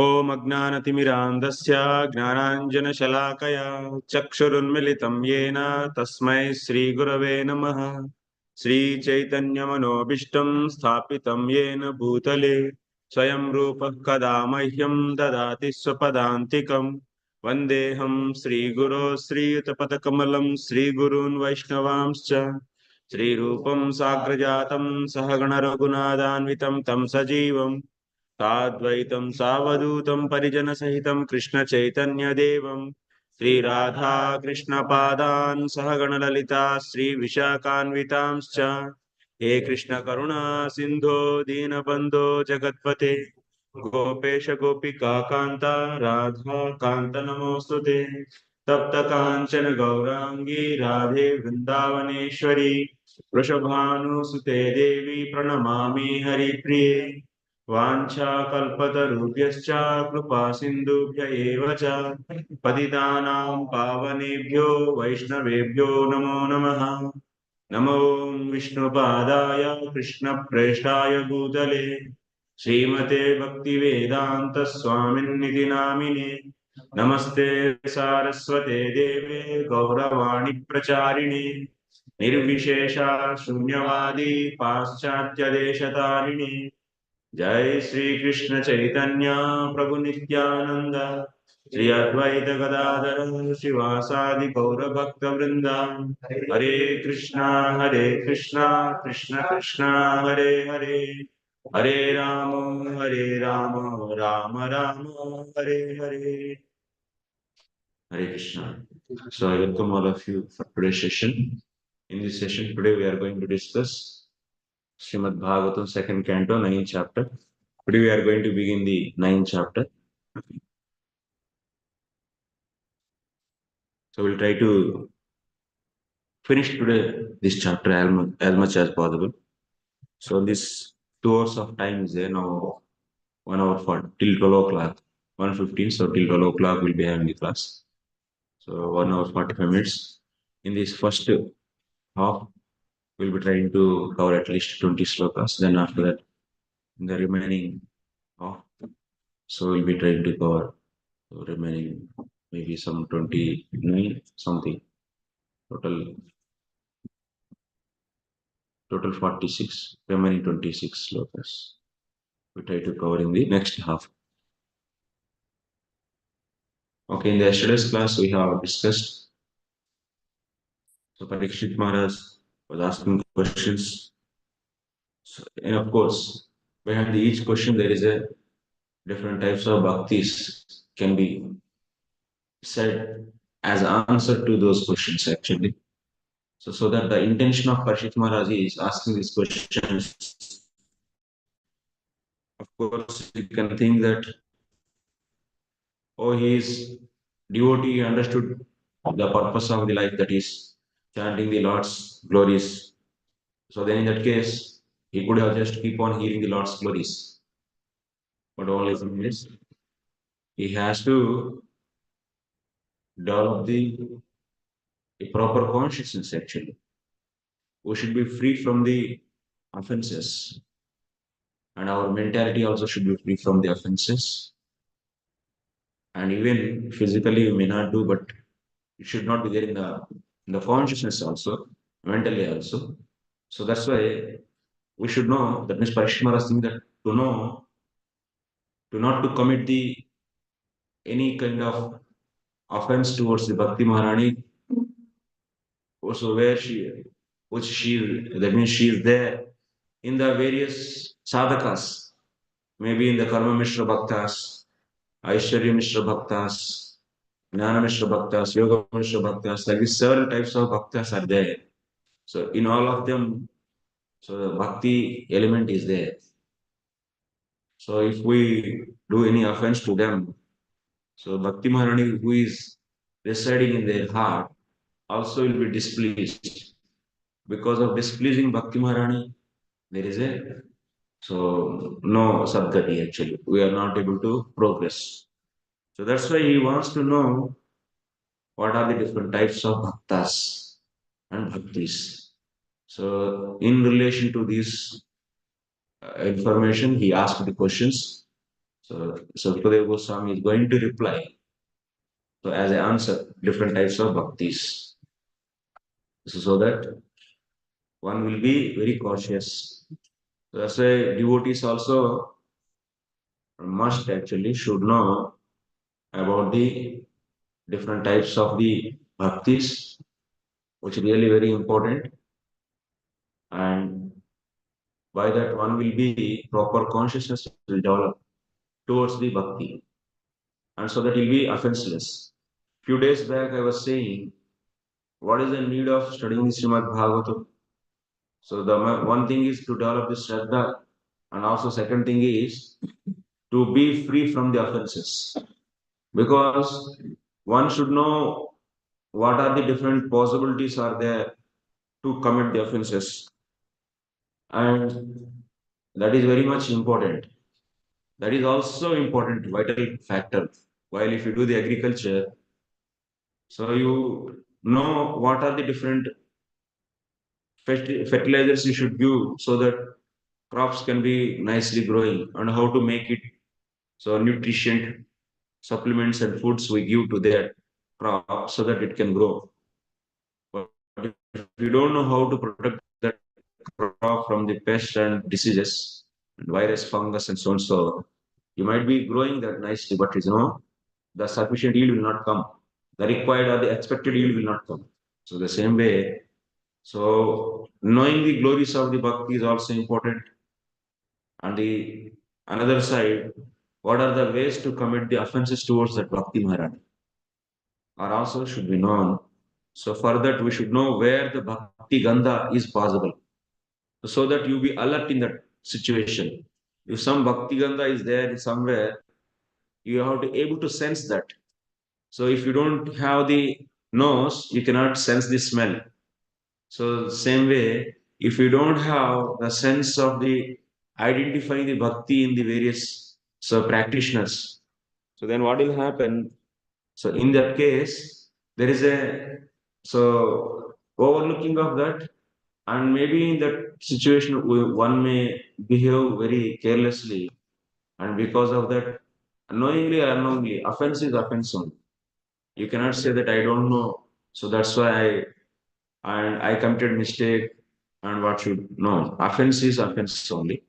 ॐ अज्ञानतिमिरान्धस्य ज्ञानाञ्जनशलाकया चक्षुरुन्मिलितं येन तस्मै श्रीगुरवे नमः। श्रीचैतन्यमनोभीष्टं स्थापितं येन भूतले स्वयं रूपः कदा मह्यं ददाति स्वपदान्तिकम्। वन्देऽहं श्रीगुरो श्रीयुतपदकमलं श्रीगुरून् वैष्णवांश्च श्रीरूपं साग्रजातं सहगणरघुनाथान्वितं तं सजीवम् साद्वैतं सावधूतं परिजनसहितं कृष्णचैतन्यदेवं श्रीराधा कृष्णपादान् सहगणललिता श्रीविशाखान्वितांश्च हे कृष्णकरुणा सिन्धो दीनबन्धो जगत्पते गोपेश गोपिका कान्ता राधा कान्त नमोऽस्तुते तप्त काञ्चन गौराङ्गी राधे वृन्दावनेश्वरी वृषभानुसुते देवी प्रणमामि हरिप्रिये वाञ्छाकल्पतरुभ्यश्च कृपा सिन्धुभ्य एव च पतितानां पावनेभ्यो वैष्णवेभ्यो नमो नमः। नमो विष्णुपादाय कृष्णप्रेष्ठाय भूतले श्रीमते भक्तिवेदान्त स्वामिन्निति नामिने नमस्ते सारस्वते देवे गौरवाणी प्रचारिणे निर्विशेषा शून्यवादी पाश्चात्यदेशतारिणे जय श्री कृष्ण चैतन्य प्रभु नित्यानंद श्री अद्वैत गदाधर शिवासादि गौर भक्त वृंदा हरे Krishna Krishna Krishna Hare Hare Hare Ram Ram Ram Hare Hare Hare Krishna. So I welcome all of you for today's session. In this session today we are going to discuss Srimad Bhagavatam second canto, 9th chapter. Today we are going to begin the 9th chapter. So we'll try to finish today this chapter as much as possible. So this 2 hours of time is there now, 1 hour for till 12 o'clock, 1:15. So till 12 o'clock we'll be having the class. So 1 hour 45 minutes. In this first half, we'll be trying to cover at least 20 slokas. Then after that, in the remaining half, so we'll be trying to cover the remaining maybe some 29 something. Total 46, remaining 26 slokas. We try to cover in the next half. Okay, in the yesterday's class we have discussed. So Parikshit Maharaj was asking questions. So, and of course, behind each question there is a different types of bhaktis can be said as answer to those questions actually. So that the intention of Parikshit Maharaj is asking these questions. Of course, you can think that, oh, he is devotee, he understood the purpose of the life, that is chanting the Lord's glories. So then in that case, he could have just keep on hearing the Lord's glories. But only thing is, he has to develop a proper consciousness actually. We should be free from the offenses. And our mentality also should be free from the offenses. And even physically we may not do, but it should not be there in the consciousness also, mentally also. So that's why we should know, that means Parikshit Maharaj think that to know, to not to commit the any kind of offense towards the Bhakti Maharani, also where which she, that means she is there in the various sadhakas, maybe in the Karma Mishra Bhaktas, Aishwarya Mishra Bhaktas, Jnana Mishra Bhaktas, Yoga Mishra Bhaktas, like these several types of Bhaktas are there. So in all of them, so the Bhakti element is there. So if we do any offense to them, so Bhakti Maharani, who is residing in their heart, also will be displeased. Because of displeasing Bhakti Maharani, there is a, so no Sadgati actually. We are not able to progress. So that's why he wants to know what are the different types of bhaktas and bhaktis. So in relation to this information, he asked the questions. So Sukadeva Goswami is going to reply. So as an answer, different types of bhaktis. So that one will be very cautious. So that's why devotees also must actually should know about the different types of the bhaktis, which is really very important. And by that one will be proper consciousness will develop towards the bhakti. And so that will be offenseless. Few days back I was saying, what is the need of studying the Srimad Bhagavatam? So the one thing is to develop the Shraddha, and also second thing is to be free from the offenses. Because one should know what are the different possibilities are there to commit the offenses. And that is very much important. That is also important, vital factor. While if you do the agriculture, so you know what are the different fertilizers you should give so that crops can be nicely growing, and how to make it so nutrition supplements and foods we give to their crop so that it can grow. But if you don't know how to protect that crop from the pests and diseases, and virus, fungus, and so on, so you might be growing that nicely, but the sufficient yield will not come. The required or the expected yield will not come. So the same way, so knowing the glories of the bhakti is also important. And the another side, what are the ways to commit the offenses towards that bhakti Maharaj are also should be known. So for that we should know where the bhakti gandha is possible, so that you be alert in that situation. If some bhakti gandha is there somewhere, you have to able to sense that. So if you don't have the nose, you cannot sense the smell. So same way, if you don't have the sense of the identifying the bhakti in the various practitioners, so then what will happen? So in that case, there is a overlooking of that, and maybe in that situation one may behave very carelessly, and because of that, knowingly or unknowingly, offense is offense only. You cannot say that I don't know, so that's why I committed mistake, and what should no offense is offense only.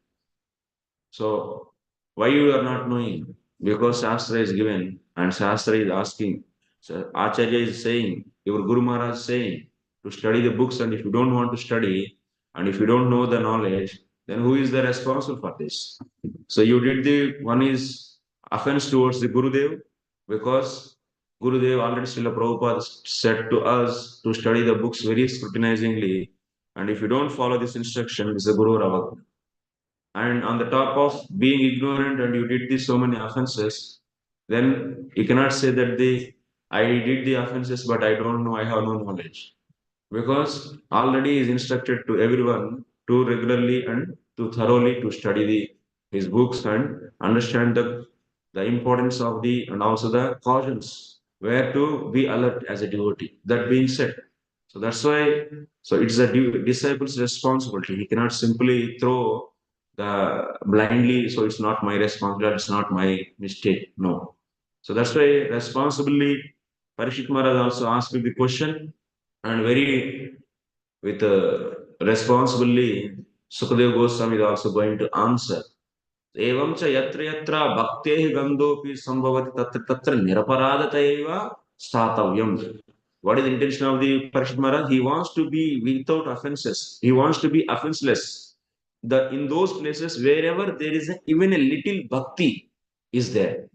So why you are not knowing? Because Shastra is given and Shastra is asking. So Acharya is saying, your Guru Maharaj is saying to study the books, and if you don't want to study and if you don't know the knowledge, then who is the responsible for this? So you did the one is offense towards the Gurudev, because Gurudev already Srila Prabhupada said to us to study the books very scrutinizingly, and if you don't follow this instruction, it's a Guru Ravagna. And on the top of being ignorant and you did these so many offenses, then you cannot say that the I did the offenses, but I don't know, I have no knowledge. Because already is instructed to everyone to regularly and to thoroughly to study his books and understand the importance of the and also the cautions where to be alert as a devotee. That being said, so that's why so it's a disciple's responsibility. He cannot simply throw the blindly. So it's not my responsibility. It's not my mistake. No. So that's why responsibly, Parishit Maharaj also asked me the question, and very with responsibly, Sukadeva Goswami is also going to answer. एवं च यत्र यत्र भक्तेः गन्धोऽपि सम्भवति तत्र तत्र निरपराधत एव स्थातव्यम्. What is the intention of the Parishit Maharaj? He wants to be without offenses. He wants to be offenseless. In those places wherever there is even a little bhakti is there.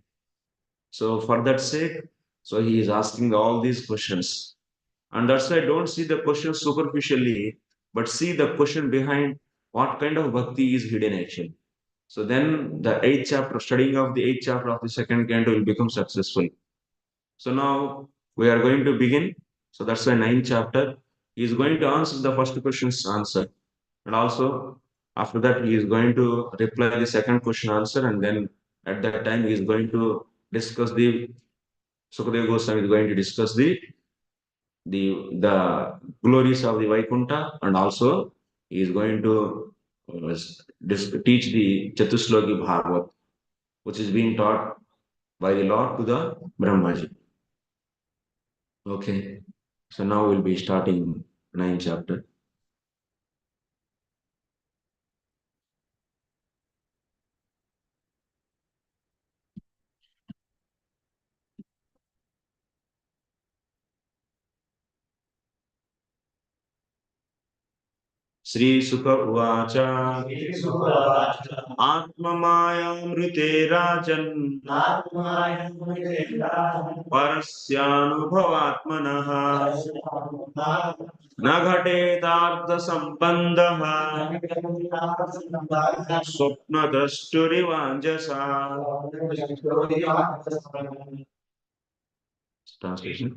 So for that sake, so he is asking all these questions. And that's why don't see the question superficially, but see the question behind what kind of bhakti is hidden actually. So then the eighth chapter, studying of the eighth chapter of the second canto will become successful. So now we are going to begin. So that's the ninth chapter. He is going to answer the first question's answer. And also after that, he is going to reply the second question answer. And then at that time, he is going to discuss the Sukadeva Goswami is going to discuss the glories of the Vaikuntha, and also he is going to teach the Chatusloki Bhagavat. which is being taught by the Lord to the Brahmaji. Okay. So now we'll be starting ninth chapter. श्रीसुक उवाच आत्ममायामृते राजन् परस्यानुभवात्मनः न घटेतार्थसम्बन्धः स्वप्नद्रष्टुरिवाञ्जसा. Translation.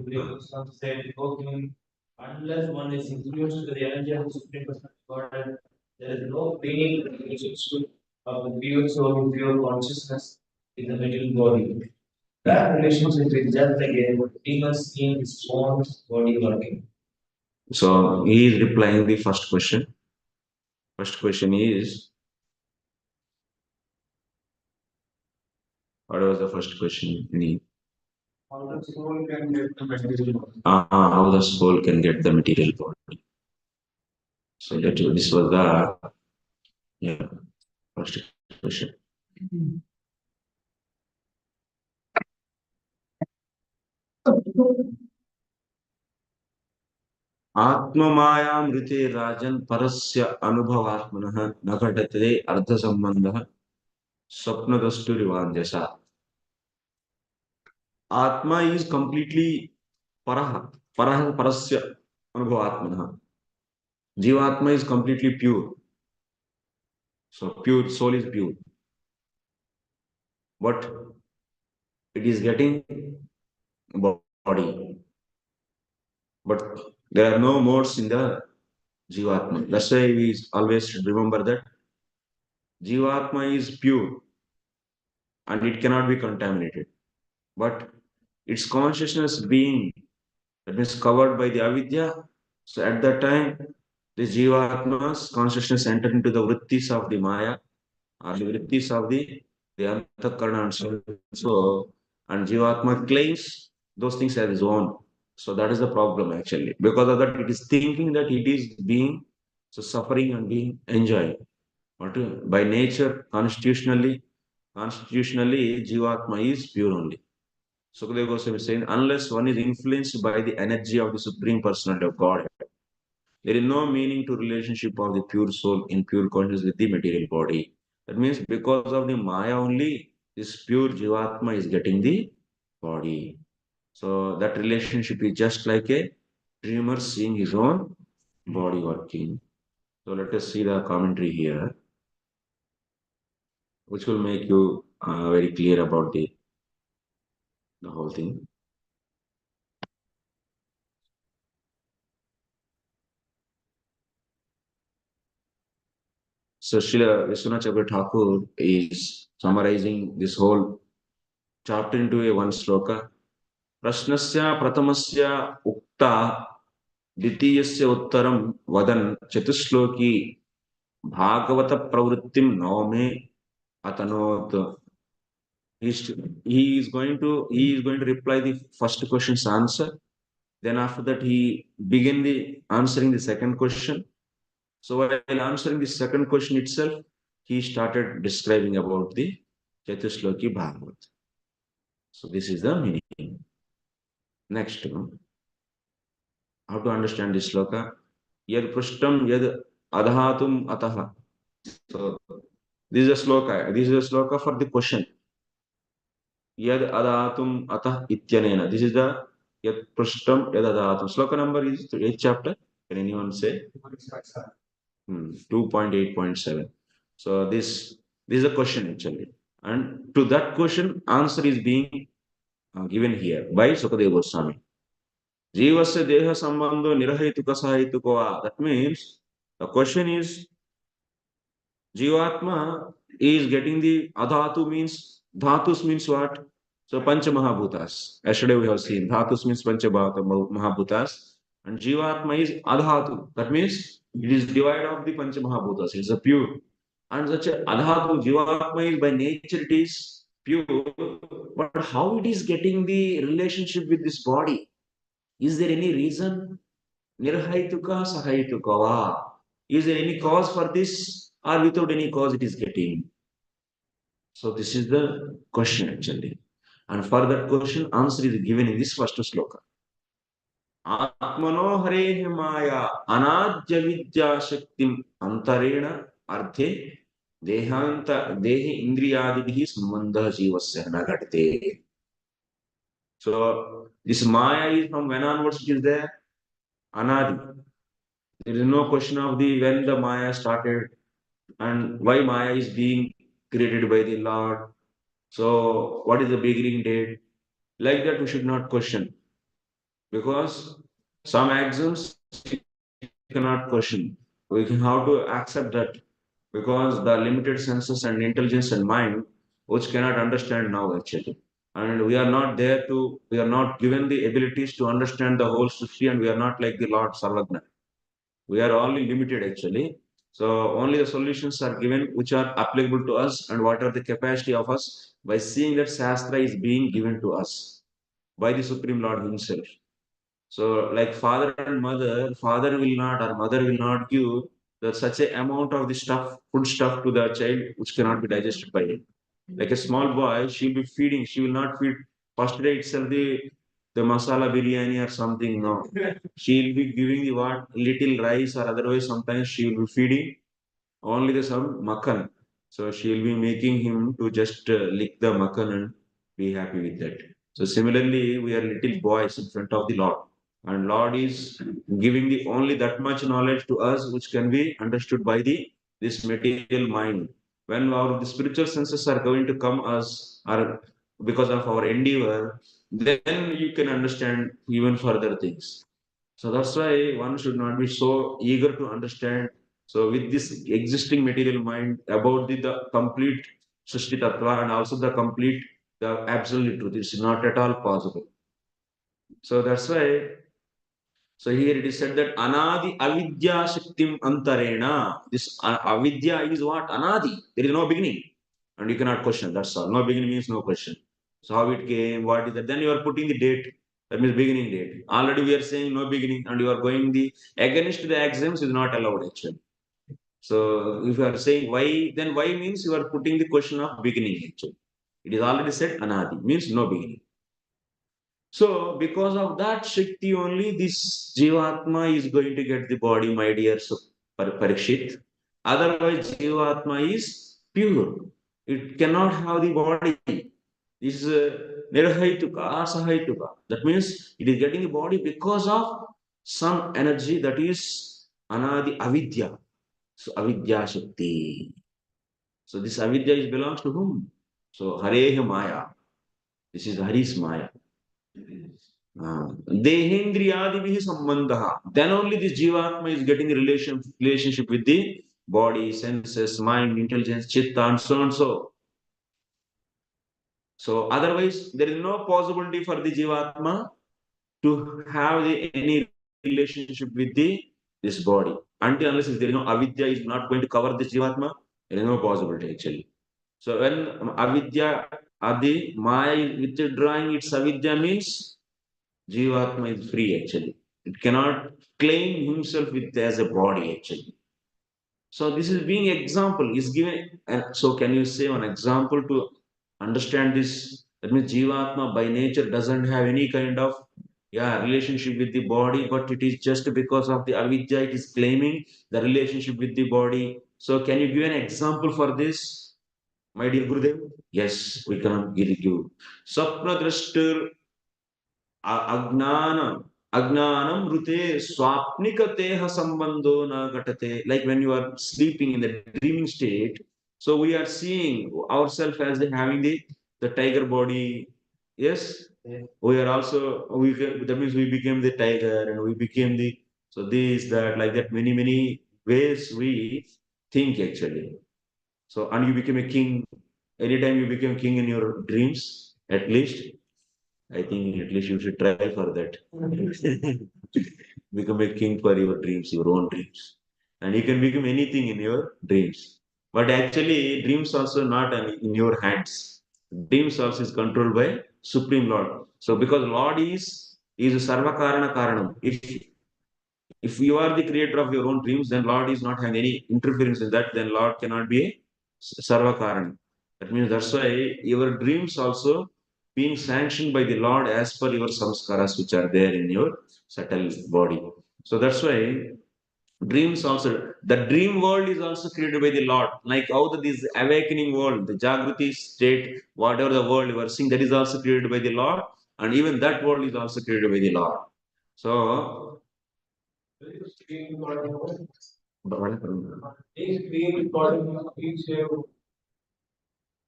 Unless one is infused with the energy of the Supreme Personality of Godhead, there is no meaning to the relationship of the pure soul, pure consciousness in the material body. That relationship is just like a demon seeing his own body working. So he is replying the first question. First question is, what was the first question? How the soul can get the material body. How the soul can get the material body. So this was the first question. आत्ममायामृते राजन् परस्य अनुभवात्मनः न घटते अर्धसम्बन्धः स्वप्नद्रष्टुरिवाञ्जसा. Atma is completely parasya anubhavatmanah. Jivatma is completely pure. So pure soul is pure. But it is getting body. But there are no modes in the Jivatma. That's why we always should remember that Jivatma is pure and it cannot be contaminated. But its consciousness being, that means, covered by the avidya. So at that time, the Jivatma's consciousness entered into the vrittis of the Maya, or the vrittis of the Antakarna and so, and Jivatma claims those things as his own. So that is the problem actually. Because of that, it is thinking that it is being so suffering and being enjoying. But by nature, constitutionally, Jivatma is pure only. Sukadeva Goswami is saying, unless one is influenced by the energy of the Supreme Personality of God, there is no meaning to relationship of the pure soul in pure consciousness with the material body. That means because of the Maya only, this pure Jivatma is getting the body. So that relationship is just like a dreamer seeing his own body working. So let us see the commentary here, which will make you very clear about the whole thing. So Srila Vishwanath Chakravarti Thakur is summarizing this whole chapter into a one sloka. Prasnasya pratamasya ukta द्वितीयस्य उत्तरं वदन् चतुश्लोकी भागवत प्रवृत्तिं नवमे अतनोत्. He is going to reply the first question's answer. Then after that he begin the answering the second question. So while answering the second question itself, he started describing about the Chatusloki Bhagavat. So this is the meaning. Next, how to understand this sloka? Yad prashtam yad adhatum ataha. So this is a sloka. This is a sloka for the question. Yad adhatum atah ityanena. This is the yad prashtam yad adhatum. Sloka number is 8th chapter. Can anyone say? 2.8.7. So this is a question actually. And to that question, answer is being given here by Sukadeva Goswami. Jivasya deha sambandho nirahituka sahituka. That means the question is, Jivatma is getting the adhatu means, dhatus means what? So Pancha Mahabhutas. Yesterday we have seen dhatus means Pancha Mahabhutas and Jivatma is adhatu. That means it is divided of the Pancha Mahabhutas. It is a pure. And such a adhatu, Jivatma is by nature it is pure, but how it is getting the relationship with this body? Is there any reason? Nirhaituka sahaituka. Is there any cause for this, or without any cause it is getting? So this is the question actually. And for that question, answer is given in this first sloka. Atmano hare maya anadya vidya shaktim antarena arthe dehanta dehi indriyadibhi sambandha jivasya nagadte. So this Maya is from when onwards it is there? Anadi. There is no question of the when the Maya started and why Maya is being created by the Lord. So what is the beginning date? Like that we should not question because some axioms we cannot question. We can have to accept that because the limited senses and intelligence and mind which cannot understand now actually. And we are not there to, we are not given the abilities to understand the whole Srishti and we are not like the Lord Sarvagna. We are only limited actually. So only the solutions are given which are applicable to us and what are the capacity of us by seeing that Shastra is being given to us by the Supreme Lord Himself. So, like father and mother, father will not or mother will not give such a amount of the stuff, food stuff to the child which cannot be digested by him. Like a small boy, she'll be feeding. She will not feed first day itself the masala biryani or something. No, she'll be giving the what little rice or otherwise. Sometimes she will be feeding only the some makan. So she will be making him to just lick the makan and be happy with that. So similarly, we are little boys in front of the Lord. And Lord is giving the only that much knowledge to us which can be understood by the this material mind. When our the spiritual senses are going to come us or because of our endeavor, then you can understand even further things. So that's why one should not be so eager to understand. So with this existing material mind about the complete Srishti Tattva and also the complete, the absolute truth, it's not at all possible. So that's why, so here it is said that Anadi Avidya Shaktim Antarena. This Avidya is what? Anadi. There is no beginning. And you cannot question. That's all. No beginning means no question. So how it came, what is that? Then you are putting the date. That means beginning date. Already we are saying no beginning and you are going the against the axioms is not allowed actually. So if you are saying why, then why means you are putting the question of beginning actually. It is already said Anadi means no beginning. So, because of that Shakti only, this Jivatma is going to get the body, my dear Parikshit. Otherwise, Jivatma is pure. It cannot have the body. This is Nirhaituka, Asahaituka. That means it is getting the body because of some energy that is Anadi Avidya. So, Avidya Shakti. So, this Avidya is belongs to whom? So, Hareha Maya. This is Hari's Maya. Dehendriyadivihi sambandha. Then only this Jivatma is getting a relationship with the body, senses, mind, intelligence, chitta, and so on so. So otherwise, there is no possibility for the Jivatma to have any relationship with this body. Until unless if there is no avidya is not going to cover this Jivatma, there is no possibility actually. So when avidya adi Maya is withdrawing its avidya means Jivatma is free actually. It cannot claim himself with as a body actually. So this is being example is given. So can you say one example to understand this? That means Jivatma by nature doesn't have any kind of relationship with the body, but it is just because of the avidya it is claiming the relationship with the body. So can you give an example for this, my dear Gurudev? Yes, we can give you. Sapna drashtur Agnanam. Agnanam rute swapnika teha sambandho na gatate. Like when you are sleeping in the dreaming state, so we are seeing ourselves as having the tiger body. Yes, we are also that means we became the tiger and we became the so this that like that many ways we think actually. So and you became a king. Anytime you became king in your dreams, at least I think at least you should try for that. Become a king for your dreams, your own dreams. And you can become anything in your dreams. But actually, dreams also not in your hands. Dreams also is controlled by Supreme Lord. So because Lord is Sarvakarana Karanam. If you are the creator of your own dreams, then Lord is not having any interference in that, then Lord cannot be a Sarvakaran. That means that's why your dreams also being sanctioned by the Lord as per your samskaras which are there in your subtle body. So that's why dreams also, the dream world is also created by the Lord. Like how this awakening world, the Jagruti state, whatever the world you are seeing, that is also created by the Lord, and even that world is also created by the Lord. So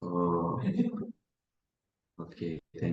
oh, okay, thank